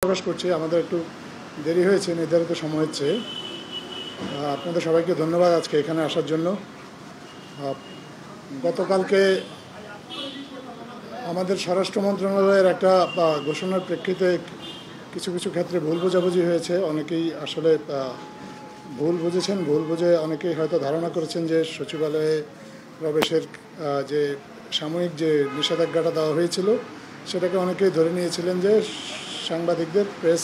প্রকাশ করছি। আমাদের একটু দেরি হয়েছে নির্ধারিত সময়ের চেয়ে। আপনাদের সবাইকে ধন্যবাদ আজকে এখানে আসার জন্য। গতকালকে আমাদের স্বরাষ্ট্র মন্ত্রণালয়ের একটা ঘোষণার প্রেক্ষিতে কিছু কিছু ক্ষেত্রে ভুল বোঝাবুঝি হয়েছে। অনেকেই আসলে ভুল বুঝেছেন, ভুল বুঝে অনেকেই হয়তো ধারণা করেছেন যে সচিবালয়ে প্রবেশের যে সাময়িক যে নিষেধাজ্ঞাটা দেওয়া হয়েছিল সেটাকে অনেকেই ধরে নিয়েছিলেন যে সাংবাদিকদের প্রেস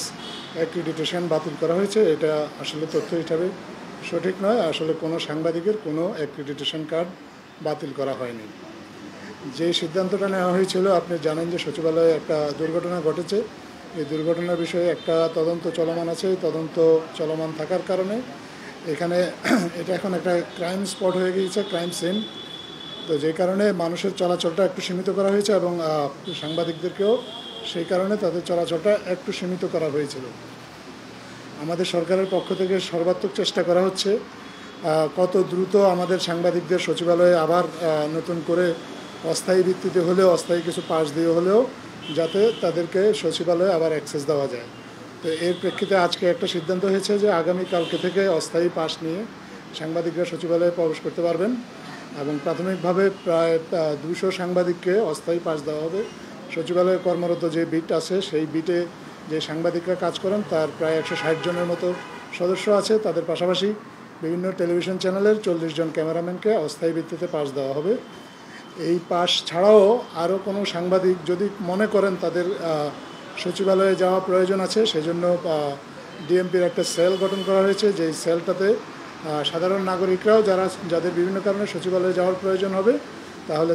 অ্যাক্রিডিটেশন বাতিল করা হয়েছে। এটা আসলে তথ্য হিসাবে সঠিক নয়। আসলে কোনো সাংবাদিকের কোনো অ্যাক্রিডিটেশন কার্ড বাতিল করা হয়নি। যে সিদ্ধান্তটা নেওয়া হয়েছিল, আপনি জানেন যে সচিবালয়ে একটা দুর্ঘটনা ঘটেছে। এই দুর্ঘটনার বিষয়ে একটা তদন্ত চলমান আছে। তদন্ত চলমান থাকার কারণে এখানে এটা এখন একটা ক্রাইম স্পট হয়ে গিয়েছে, ক্রাইম সিন। তো যে কারণে মানুষের চলাচলটা একটু সীমিত করা হয়েছে এবং সাংবাদিকদেরকেও সেই কারণে তাদের চলাচলটা একটু সীমিত করা হয়েছিল। আমাদের সরকারের পক্ষ থেকে সর্বাত্মক চেষ্টা করা হচ্ছে কত দ্রুত আমাদের সাংবাদিকদের সচিবালয়ে আবার নতুন করে অস্থায়ী ভিত্তিতে হলেও, অস্থায়ী কিছু পাস দিয়ে হলেও যাতে তাদেরকে সচিবালয়ে আবার অ্যাক্সেস দেওয়া যায়। তো এর প্রেক্ষিতে আজকে একটা সিদ্ধান্ত হয়েছে যে আগামীকালকে থেকে অস্থায়ী পাস নিয়ে সাংবাদিকরা সচিবালয়ে প্রবেশ করতে পারবেন এবং প্রাথমিকভাবে প্রায় 200 সাংবাদিককে অস্থায়ী পাস দেওয়া হবে। সচিবালয়ে কর্মরত যে বিট আছে সেই বিটে যে সাংবাদিকরা কাজ করেন তার প্রায় 160 জনের মতো সদস্য আছে। তাদের পাশাপাশি বিভিন্ন টেলিভিশন চ্যানেলের 40 জন ক্যামেরাম্যানকে অস্থায়ী ভিত্তিতে পাস দেওয়া হবে। এই পাস ছাড়াও আরও কোনো সাংবাদিক যদি মনে করেন তাদের সচিবালয়ে যাওয়া প্রয়োজন আছে, সেজন্য ডিএমপির একটা সেল গঠন করা হয়েছে। যেই সেলটাতে সাধারণ নাগরিকরাও যাদের বিভিন্ন কারণে সচিবালয়ে যাওয়ার প্রয়োজন হবে তাহলে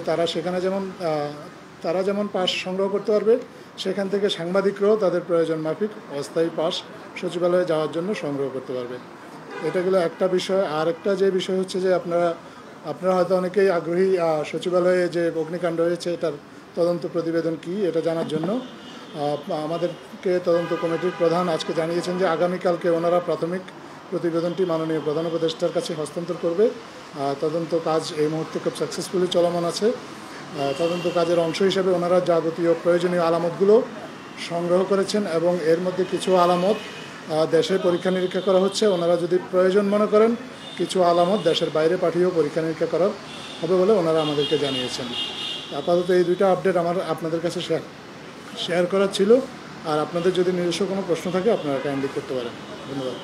তারা যেমন পাস সংগ্রহ করতে পারবে, সেখান থেকে সাংবাদিকরাও তাদের প্রয়োজন মাফিক অস্থায়ী পাস সচিবালয়ে যাওয়ার জন্য সংগ্রহ করতে পারবে। এটা গেলো একটা বিষয়। আর একটা যে বিষয় হচ্ছে যে আপনারা হয়তো অনেকেই আগ্রহী সচিবালয়ে যে অগ্নিকাণ্ড হয়েছে এটার তদন্ত প্রতিবেদন কি এটা জানার জন্য। আমাদেরকে তদন্ত কমিটির প্রধান আজকে জানিয়েছেন যে আগামীকালকে ওনারা প্রাথমিক প্রতিবেদনটি মাননীয় প্রধান উপদেষ্টার কাছে হস্তান্তর করবে। তদন্ত কাজ এই মুহূর্তে খুব সাকসেসফুলি চলমান আছে। তদন্ত কাজের অংশ হিসেবে ওনারা যাবতীয় প্রয়োজনীয় আলামতগুলো সংগ্রহ করেছেন এবং এর মধ্যে কিছু আলামত দেশে পরীক্ষা নিরীক্ষা করা হচ্ছে। ওনারা যদি প্রয়োজন মনে করেন কিছু আলামত দেশের বাইরে পাঠিয়েও পরীক্ষা নিরীক্ষা করা হবে বলে ওনারা আমাদেরকে জানিয়েছেন। আপাতত এই দুইটা আপডেট আমার আপনাদের কাছে শেয়ার করার ছিল। আর আপনাদের যদি নিজস্ব কোনো প্রশ্ন থাকে আপনারা কাইন্ডলি করতে পারেন। ধন্যবাদ।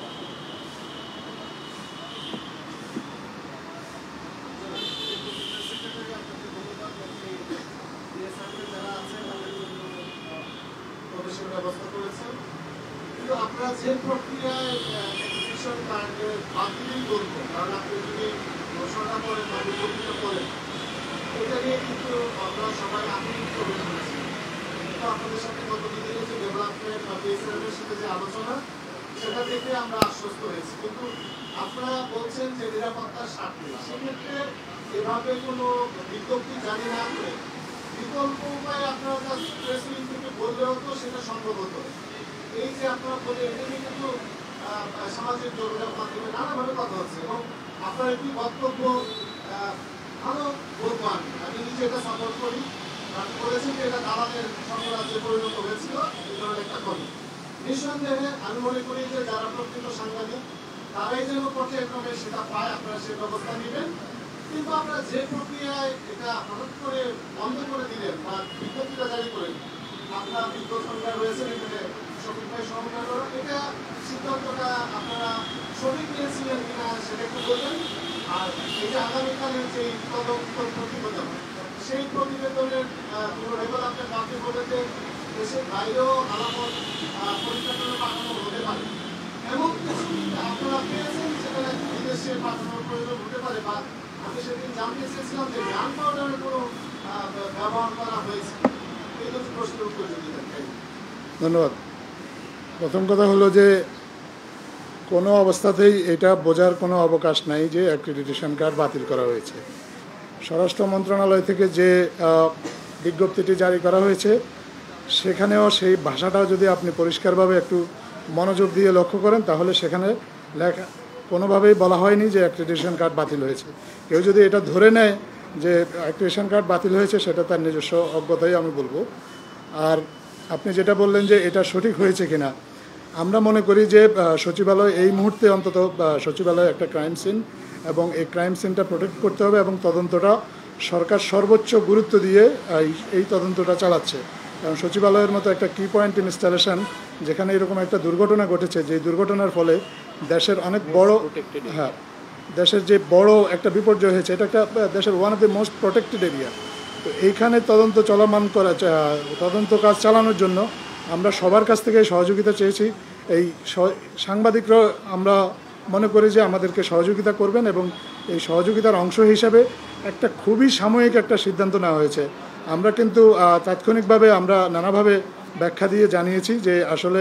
ব্যবস্থা করেছেন, কিন্তু আপনারা যে প্রক্রিয়ায় বাতিল করবো, কারণ আপনি যদি ঘোষণা করেন বা বিজ্ঞপ্তিটা করেন এটা নিয়ে কিন্তু আমরা সবাই আন্দোলন করে শুনেছি। কিন্তু আপনাদের সাথে গতদিনের যে ডেভেলপমেন্ট বা বিএসএফের সাথে যে আলোচনা সেটা দেখে আমরা আশ্বস্ত হয়েছি। কিন্তু আপনারা বলছেন যে নিরাপত্তার স্বার্থে, সেক্ষেত্রে এভাবে কোনো বিজ্ঞপ্তি জারি না করে বিকল্প উপায়ে আপনারা জাস্ট প্রেস রিলিজ থেকে বললেও তো সেটা সম্ভব হতো। এই যে আপনারা বলে এটা নিয়ে কিন্তু সামাজিক যোগাযোগ মাধ্যমে নানাভাবে কথা হচ্ছে এবং আপনার একটি বক্তব্য ভালো বোধবান। আমি নিজে এটা সাপোর্ট করি। বলেছেন যে এটা দালালের সাম্রাজ্যে পরিণত হয়েছিল এই ধরনের একটা কথা। নিঃসন্দেহে আমি মনে করি যে যারা প্রকৃত সাংবাদিক তারাই যেন পর্যায়ক্রমে সেটা পায়, আপনারা সে ব্যবস্থা নেবেন। কিন্তু আপনারা যে প্রক্রিয়ায় এটা হঠাৎ করে বন্ধ করে দিলেন বা বিজ্ঞপ্তিটা জারি করেন, আপনারা বিজ্ঞ সংখ্যা রয়েছেন এখানে সঠিক ভাই সংখ্যা করা, এটা সিদ্ধান্তটা আপনারা সঠিক নিয়েছিলেন কিনা সেটা একটু বলবেন। আর এই যে আগামীকালের যে তদন্ত প্রতিবেদন, সেই প্রতিবেদনের রেকর্ড আপনার কাউকে বলে যে দেশের বাইরেও আলামত পরীক্ষার জন্য পাঠানো হতে পারে, এমন কিছু আপনারা পেয়েছেন সেখানে বিদেশে পাঠানোর প্রয়োজন হতে পারে, বা আমি সেদিন জানতে চেয়েছিলাম যে ম্যান পাউডারের কোনো ব্যবহার করা হয়েছে। এই দুটি প্রশ্নের উত্তর যদি দেন। ধন্যবাদ। প্রথম কথা হলো যে কোনো অবস্থাতেই এটা বোঝার কোনো অবকাশ নাই যে অ্যাক্রিডিটেশন কার্ড বাতিল করা হয়েছে। স্বরাষ্ট্র মন্ত্রণালয় থেকে যে বিজ্ঞপ্তিটি জারি করা হয়েছে সেখানেও সেই ভাষাটাও যদি আপনি পরিষ্কারভাবে একটু মনোযোগ দিয়ে লক্ষ্য করেন তাহলে সেখানে লেখা কোনোভাবেই বলা হয়নি যে অ্যাক্রিডিটেশন কার্ড বাতিল হয়েছে। কেউ যদি এটা ধরে নেয় যে অ্যাক্রিডিটেশন কার্ড বাতিল হয়েছে সেটা তার নিজস্ব অজ্ঞতাই আমি বলবো। আর আপনি যেটা বললেন যে এটা সঠিক হয়েছে কিনা, আমরা মনে করি যে সচিবালয় এই মুহূর্তে অন্তত সচিবালয় একটা ক্রাইম সিন, এবং এই ক্রাইম সিনটা প্রোটেক্ট করতে হবে, এবং তদন্তটা সরকার সর্বোচ্চ গুরুত্ব দিয়ে এই তদন্তটা চালাচ্ছে। কারণ সচিবালয়ের মতো একটা কি পয়েন্ট ইনস্টলেশন, যেখানে এরকম একটা দুর্ঘটনা ঘটেছে, যে দুর্ঘটনার ফলে দেশের অনেক বড়, হ্যাঁ, দেশের যে বড় একটা বিপর্যয় হয়েছে, এটা একটা দেশের one of the most protected area. তো এইখানে তদন্ত চলমান করা, তদন্ত কাজ চালানোর জন্য আমরা সবার কাছ থেকে সহযোগিতা চেয়েছি। এই সাংবাদিকরা আমরা মনে করি যে আমাদেরকে সহযোগিতা করবেন, এবং এই সহযোগিতার অংশ হিসাবে একটা খুবই সাময়িক একটা সিদ্ধান্ত নেওয়া হয়েছে। আমরা কিন্তু তাৎক্ষণিকভাবে আমরা নানাভাবে ব্যাখ্যা দিয়ে জানিয়েছি যে আসলে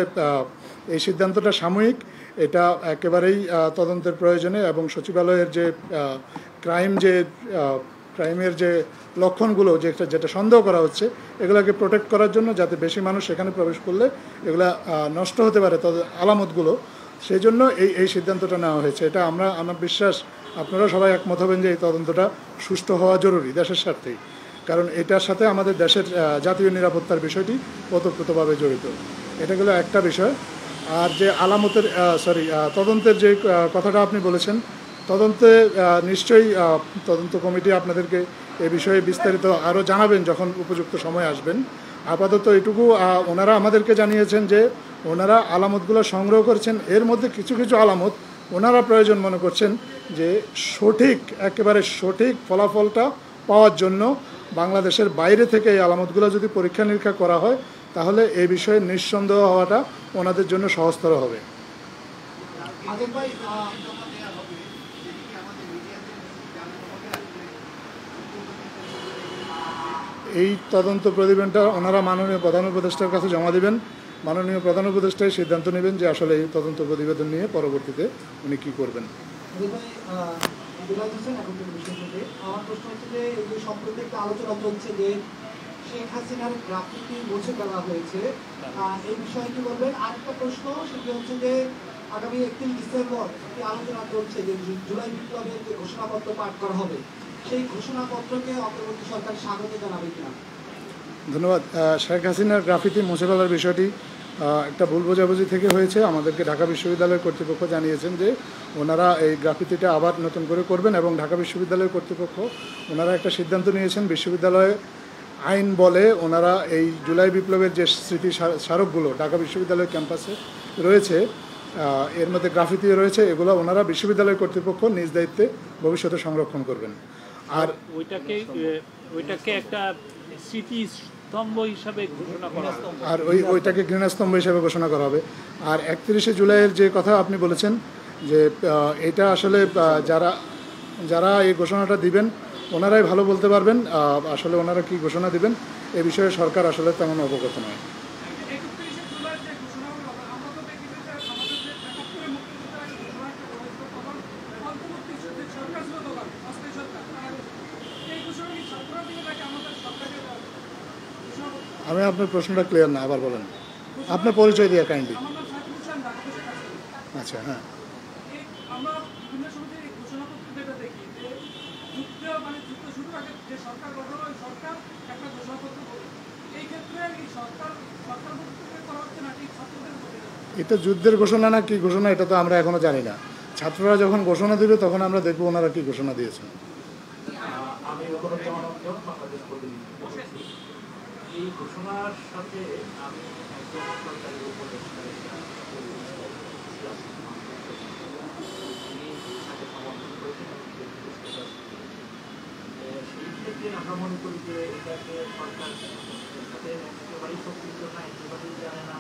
এই সিদ্ধান্তটা সাময়িক, এটা একেবারেই তদন্তের প্রয়োজনে, এবং সচিবালয়ের যে ক্রাইমের যে লক্ষণগুলো, যেটা সন্দেহ করা হচ্ছে, এগুলোকে প্রোটেক্ট করার জন্য, যাতে বেশি মানুষ সেখানে প্রবেশ করলে এগুলা নষ্ট হতে পারে আলামতগুলো, সেই জন্য এই সিদ্ধান্তটা নেওয়া হয়েছে। এটা আমার বিশ্বাস আপনারা সবাই একমত হবেন যে এই তদন্তটা সুষ্ঠু হওয়া জরুরি দেশের স্বার্থেই, কারণ এটার সাথে আমাদের দেশের জাতীয় নিরাপত্তার বিষয়টি ওতপ্রোতভাবে জড়িত। এটা গেলো একটা বিষয়। আর যে তদন্তের যে কথাটা আপনি বলেছেন, তদন্তে নিশ্চয়ই তদন্ত কমিটি আপনাদেরকে এ বিষয়ে বিস্তারিত আরও জানাবেন যখন উপযুক্ত সময় আসবেন। আপাতত এটুকু ওনারা আমাদেরকে জানিয়েছেন যে ওনারা আলামতগুলো সংগ্রহ করেছেন, এর মধ্যে কিছু কিছু আলামত ওনারা প্রয়োজন মনে করছেন যে একেবারে সঠিক ফলাফলটা পাওয়ার জন্য বাংলাদেশের বাইরে থেকে এই আলামতগুলো যদি পরীক্ষা নিরীক্ষা করা হয়, তাহলে এই বিষয়ে নিঃসন্দেহ হওয়াটা ওনাদের জন্য সহজতর হবে। এই তদন্ত প্রতিবেদনটা ওনারা মাননীয় প্রধান উপদেষ্টার কাছে জমা দেবেন। মাননীয় প্রধান উপদেষ্টাই সিদ্ধান্ত নেবেন যে আসলে এই তদন্ত প্রতিবেদন নিয়ে পরবর্তীতে উনি কী করবেন। আমার প্রশ্ন হচ্ছে যে এই যে সম্প্রতি একটা আলোচনা চলছে যে শেখ হাসিনার গ্রাফিতি মুছে ফেলা হয়েছে, এই বিষয়ে কি বলবেন? আরেকটা প্রশ্ন সেটি হচ্ছে যে আগামী 31 ডিসেম্বর একটি আলোচনা চলছে যে জুলাই বিপ্লবের যে ঘোষণাপত্র পাঠ করা হবে, সেই ঘোষণাপত্রকে অন্তর্বর্তী সরকার স্বাগত জানাবে কিনা? ধন্যবাদ। শেখ হাসিনার গ্রাফিতি মুছে ফেলার বিষয়টি একটা ভুল বোঝাবুঝি থেকে হয়েছে। আমাদেরকে ঢাকা বিশ্ববিদ্যালয়ের কর্তৃপক্ষ জানিয়েছেন যে ওনারা এই গ্রাফিতিটা আবার নতুন করে করবেন, এবং ঢাকা বিশ্ববিদ্যালয়ের কর্তৃপক্ষ ওনারা একটা সিদ্ধান্ত নিয়েছেন। বিশ্ববিদ্যালয়ে আইন বলে ওনারা এই জুলাই বিপ্লবের যে স্মৃতি স্মারকগুলো ঢাকা বিশ্ববিদ্যালয়ের ক্যাম্পাসে রয়েছে, এর মধ্যে গ্রাফিতিও রয়েছে, এগুলো ওনারা বিশ্ববিদ্যালয় কর্তৃপক্ষ নিজ দায়িত্বে ভবিষ্যতে সংরক্ষণ করবেন। আর ওইটাকে একটা স্মৃতিস্তম্ভ হিসাবে ঘোষণা করা হবে, আর ওইটাকে ঘৃণাস্তম্ভ হিসাবে ঘোষণা করা হবে। আর 31শে জুলাইয়ের যে কথা আপনি বলেছেন যে এটা আসলে যারা এই ঘোষণাটা দিবেন ওনারাই ভালো বলতে পারবেন আসলে ওনারা কি ঘোষণা দিবেন, এ বিষয়ে সরকার আসলে তেমন অবগত নয়। আমি আপনার প্রশ্নটা ক্লিয়ার না, আবার বলেন। আপনার পরিচয় দিয়ে কাইন্ডলি। আচ্ছা, হ্যাঁ। এটা যুদ্ধের ঘোষণা না কি ঘোষণা, এটা তো আমরা এখনো জানি না। ছাত্ররা যখন ঘোষণা দিবে তখন আমরা দেখবো ওনারা কি ঘোষণা দিয়েছেন। এই ঘোষণার সাথে আমি একজন সরকারি উপদেষ্টা সমর্থন করেছেন, সেই ক্ষেত্রে আমরা মনে করি যে এটাকে সরকার সাথে একেবারেই শক্তির জন্য একেবারেই জানে না,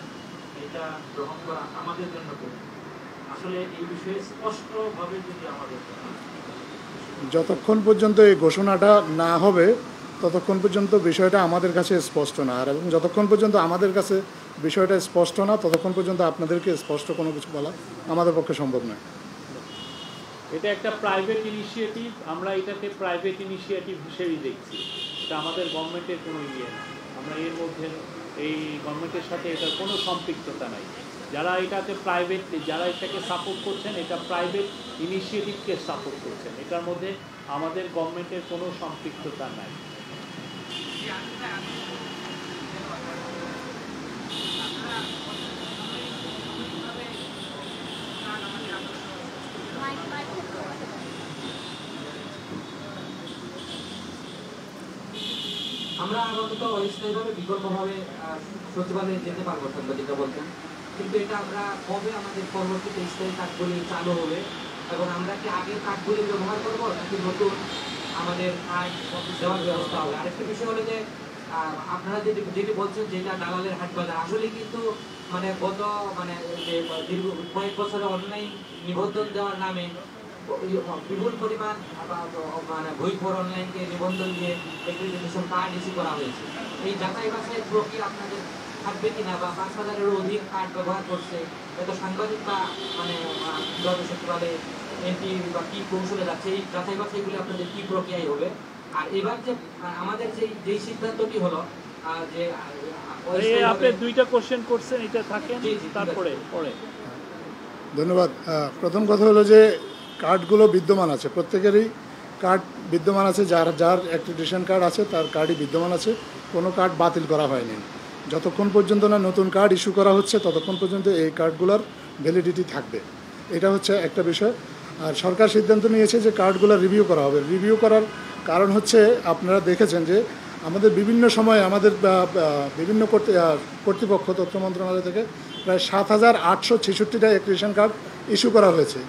এটা গ্রহণ করা আমাদের জন্য আসলে এই বিষয়ে স্পষ্টভাবে যদি আমাদের যতক্ষণ পর্যন্ত এই ঘোষণাটা না হবে ততক্ষণ পর্যন্ত বিষয়টা আমাদের কাছে স্পষ্ট না, আর এবং যতক্ষণ পর্যন্ত আমাদের কাছে বিষয়টা স্পষ্ট না ততক্ষণ পর্যন্ত আপনাদেরকে স্পষ্ট কোনো কিছু বলা আমাদের পক্ষে সম্ভব নয়। এটা একটা প্রাইভেট ইনিশিয়েটিভ, আমরা এটাকে প্রাইভেট ইনিশিয়েটিভ হিসেবেই দেখছি। এটা আমাদের গভর্নমেন্টের কোনো ইয়ে না, আমরা এর মধ্যে এই গভর্নমেন্টের সাথে এটার কোনো সম্পৃক্ততা নাই। যারা এটাকে যারা এটাকে সাপোর্ট করছেন, এটা প্রাইভেট ইনিশিয়েটিভকে সাপোর্ট করছেন, এটার মধ্যে আমাদের গভর্নমেন্টের কোনো সম্পৃক্ততা নাই। আমরা আপাতত অস্থায়ীভাবে বিকল্পভাবে সচিবালয়ে যেতে পারবো সাংবাদিকরা বলছেন, কিন্তু এটা আমরা কবে আমাদের পরবর্তীতে স্থায়ী কার্ডগুলি চালু হবে এবং আমরা কি আগের কার্ডগুলি ব্যবহার করবো নাকি নতুন আমাদের কার্ড দেওয়ার ব্যবস্থা হবে? আরেকটা বিষয় হলো যে আপনারা যেটি বলছেন যেটা দালালের হাট বাজার, আসলে কিন্তু মানে গত মানে যে দীর্ঘ কয়েক বছরে অনলাইন নিবন্ধন দেওয়ার নামে বিপুল পরিমাণ মানে বই অনলাইনকে নিবন্ধন দিয়ে এগ্রিগেশন কার্ড ইস্যু করা হয়েছে। এই যাচাই বাছাই প্রক্রিয়া আপনাদের থাকবে কিনা, বা 5,000-এরও অধিক কার্ড ব্যবহার করছে এত সাংবাদিক বা মানে কিভাবে সচিবালয়ে এমপি বা কি কৌশলে যাচ্ছে, এই যাচাই বাছাইগুলি আপনাদের কি প্রক্রিয়ায় হবে? আর এবার যে আমাদের যেই সিদ্ধান্তটি হলো যে আপনি দুইটা কোশ্চেন করছেন, এটা থাকেন তারপরে পরে। ধন্যবাদ। প্রথম কথা হলো যে কার্ডগুলো বিদ্যমান আছে, প্রত্যেকেরই কার্ড বিদ্যমান আছে, যার যার অ্যাক্রিডিটেশন কার্ড আছে তার কার্ডই বিদ্যমান আছে, কোনো কার্ড বাতিল করা হয়নি। যতক্ষণ পর্যন্ত না নতুন কার্ড ইস্যু করা হচ্ছে ততক্ষণ পর্যন্ত এই কার্ডগুলোর ভ্যালিডিটি থাকবে, এটা হচ্ছে একটা বিষয়। আর সরকার সিদ্ধান্ত নিয়েছে যে কার্ডগুলো রিভিউ করা হবে। রিভিউ করার কারণ হচ্ছে আপনারা দেখেছেন যে আমাদের বিভিন্ন সময়ে আমাদের বিভিন্ন কর্তৃপক্ষ তথ্য মন্ত্রণালয় থেকে প্রায় 7,866টা অ্যাক্রিডিটেশন কার্ড ইস্যু করা হয়েছে।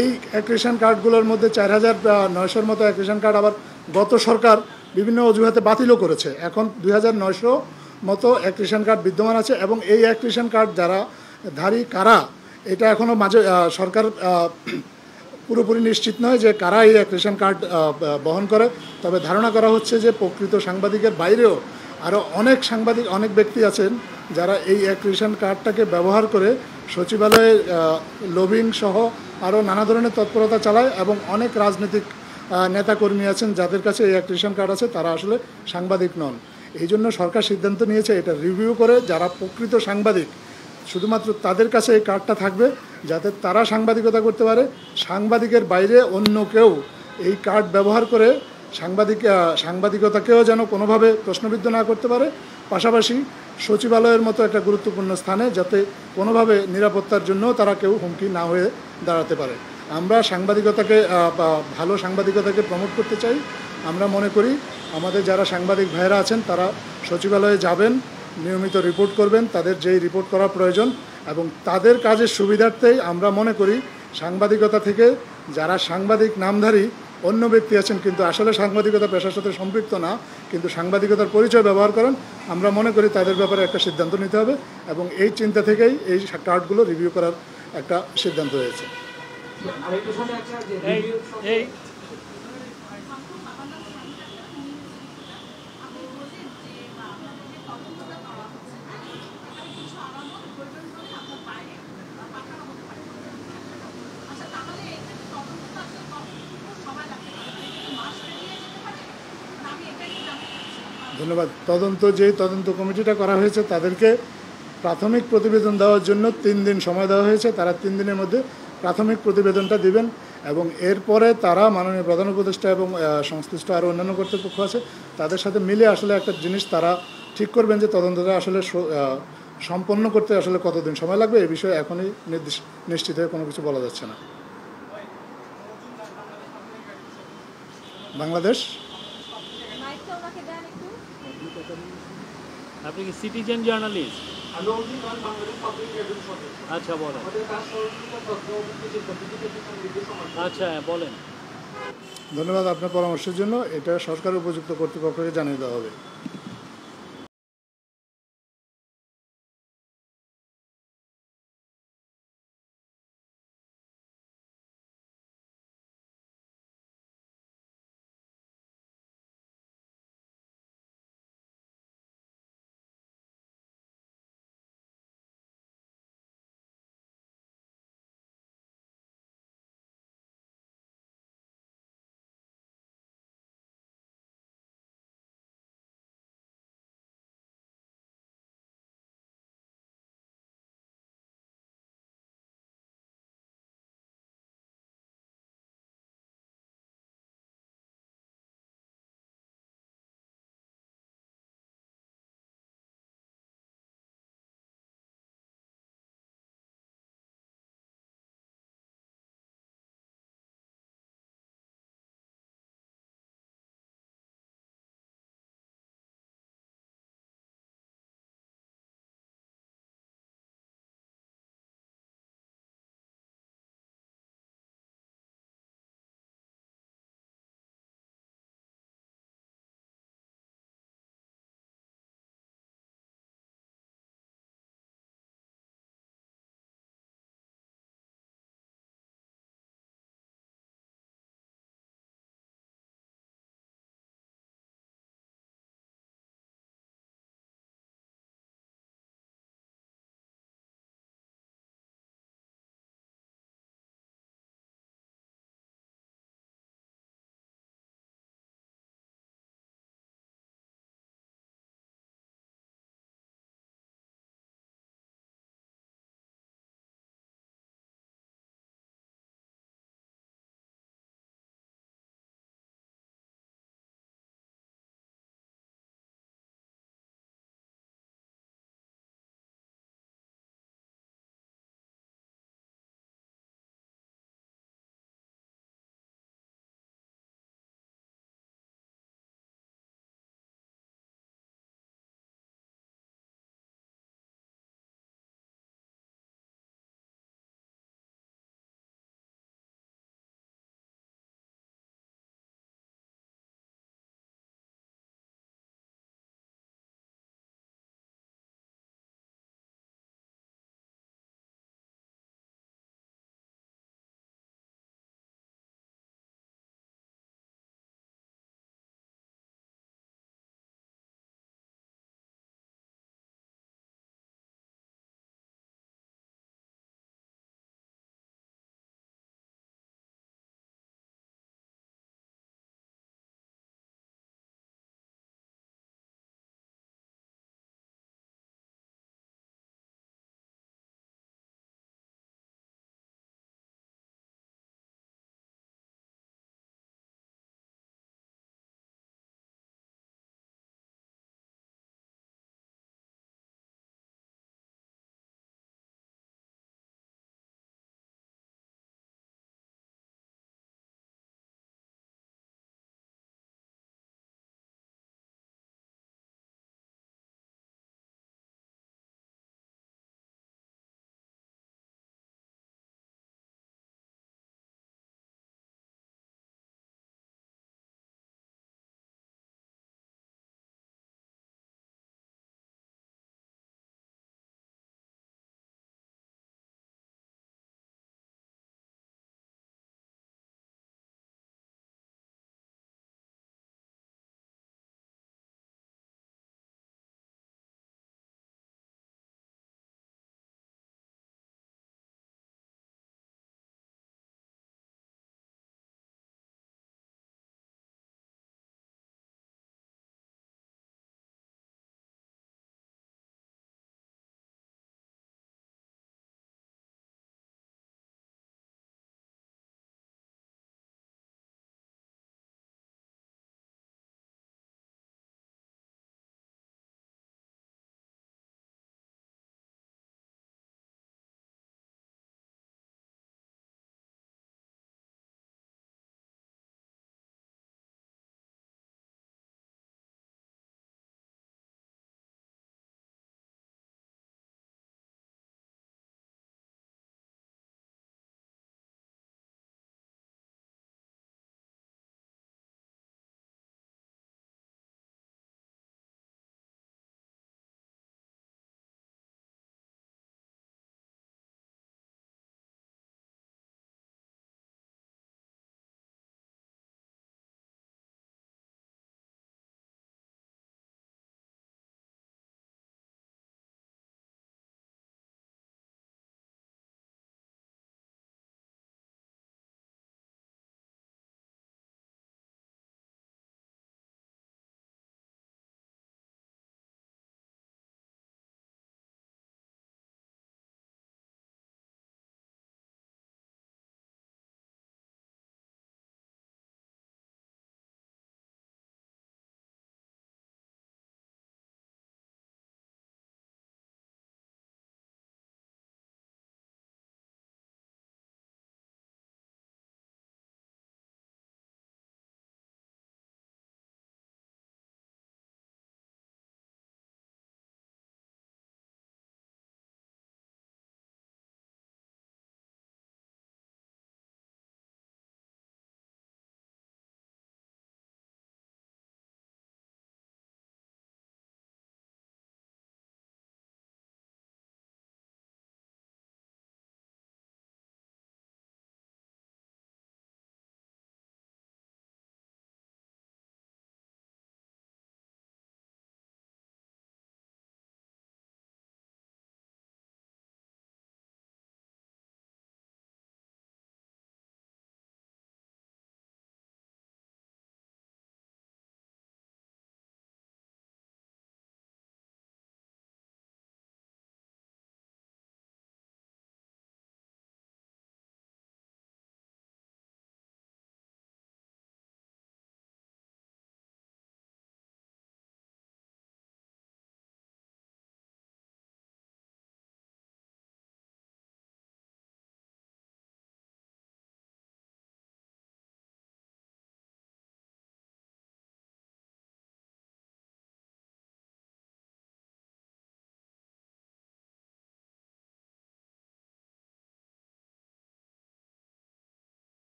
এই অ্যাক্রিডিটেশন কার্ডগুলোর মধ্যে 4,900-র মতো অ্যাক্রিডিটেশন কার্ড আবার গত সরকার বিভিন্ন অজুহাতে বাতিলও করেছে। এখন 2,900 মতো অ্যাক্রিডিটেশন কার্ড বিদ্যমান আছে এবং এই অ্যাক্রিডিটেশন কার্ড যারা ধারী কারা এটা এখনও মাঝে সরকার পুরোপুরি নিশ্চিত নয় যে কারা এই অ্যাক্রিডিটেশন কার্ড বহন করে। তবে ধারণা করা হচ্ছে যে প্রকৃত সাংবাদিকের বাইরেও আরও অনেক ব্যক্তি আছেন যারা এই অ্যাক্রিডিটেশন কার্ডটাকে ব্যবহার করে সচিবালয়ে লবিং সহ আরও নানা ধরনের তৎপরতা চালায় এবং অনেক রাজনৈতিক নেতাকর্মী আছেন যাদের কাছে এই অ্যাক্রিডিটেশন কার্ড আছে, তারা আসলে সাংবাদিক নন। এই জন্য সরকার সিদ্ধান্ত নিয়েছে এটা রিভিউ করে যারা প্রকৃত সাংবাদিক শুধুমাত্র তাদের কাছে এই কার্ডটা থাকবে, যাতে তারা সাংবাদিকতা করতে পারে। সাংবাদিকের বাইরে অন্য কেউ এই কার্ড ব্যবহার করে সাংবাদিকতাকেও যেন কোনোভাবে প্রশ্নবিদ্ধ না করতে পারে। পাশাপাশি সচিবালয়ের মতো একটা গুরুত্বপূর্ণ স্থানে যাতে কোনোভাবে নিরাপত্তার জন্য তারা কেউ হুমকি না হয়ে দাঁড়াতে পারে। আমরা সাংবাদিকতাকে ভালো সাংবাদিকতাকে প্রমোট করতে চাই। আমরা মনে করি আমাদের যারা সাংবাদিক ভাইয়েরা আছেন তারা সচিবালয়ে যাবেন, নিয়মিত রিপোর্ট করবেন তাদের যেই রিপোর্ট করা প্রয়োজন, এবং তাদের কাজের সুবিধার্থেই আমরা মনে করি সাংবাদিকতা থেকে যারা সাংবাদিক নামধারী অন্য ব্যক্তি আছেন কিন্তু আসলে সাংবাদিকতা পেশার সাথে সম্পৃক্ত না, কিন্তু সাংবাদিকতার পরিচয় ব্যবহার করেন, আমরা মনে করি তাদের ব্যাপারে একটা সিদ্ধান্ত নিতে হবে এবং এই চিন্তা থেকেই এই কার্ডগুলো রিভিউ করার একটা সিদ্ধান্ত হয়েছে। ধন্যবাদ। যেই তদন্ত কমিটিটা করা হয়েছে তাদেরকে প্রাথমিক প্রতিবেদন দেওয়ার জন্য 3 দিন সময় দেওয়া হয়েছে। তারা 3 দিনের মধ্যে প্রাথমিক প্রতিবেদনটা দিবেন এবং এরপরে তারা মাননীয় প্রধান উপদেষ্টা এবং সংশ্লিষ্ট আরও অন্যান্য কর্তৃপক্ষ আছে তাদের সাথে মিলে আসলে একটা জিনিস তারা ঠিক করবেন যে তদন্তটা আসলে সম্পন্ন করতে আসলে কতদিন সময় লাগবে। এই বিষয়ে এখনই নিশ্চিত হয়ে কোনো কিছু বলা যাচ্ছে না। বাংলাদেশ আপনি কি সিটিজেন জার্নালিস্ট? আচ্ছা বলেন। আচ্ছা বলেন। ধন্যবাদ আপনার পরামর্শের জন্য। এটা সরকার উপযুক্ত কর্তৃপক্ষকে জানিয়ে দেওয়া হবে।